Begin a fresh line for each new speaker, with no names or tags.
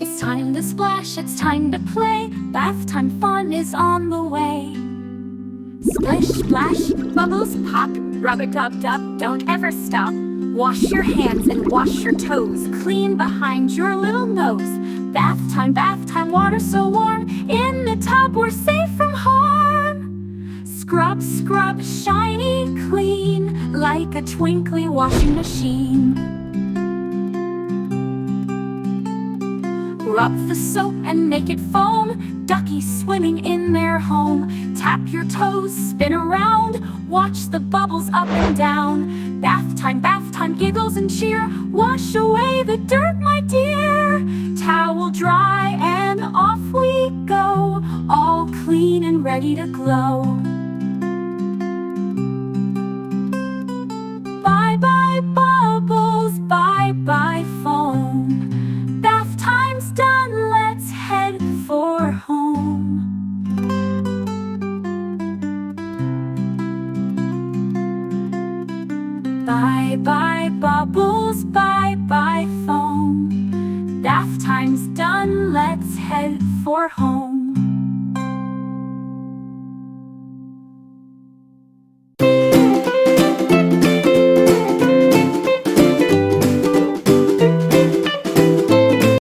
It's time to splash, it's time to play. Bath time fun is on the way. Splish splash, bubbles pop, rub-a-dub-dub, don't ever stop. Wash your hands and wash your toes, clean behind your little nose. Bath time, water so warm. In the tub we're safe from harm. Scrub, scrub, shiny, clean, like a twinkly washing machine. Rub the soap and make it foam, duckies swimming in their home. Tap your toes, spin around, watch the bubbles up and down. Bath time, giggles and cheer, wash away the dirt, my dear. Towel dry and off we go, all clean and ready to glow. Bye-bye bubbles, bye-bye foam. Bath time's done, let's head for home. Bye-bye bubbles, bye-bye foam. Bath time's done, let's head for home.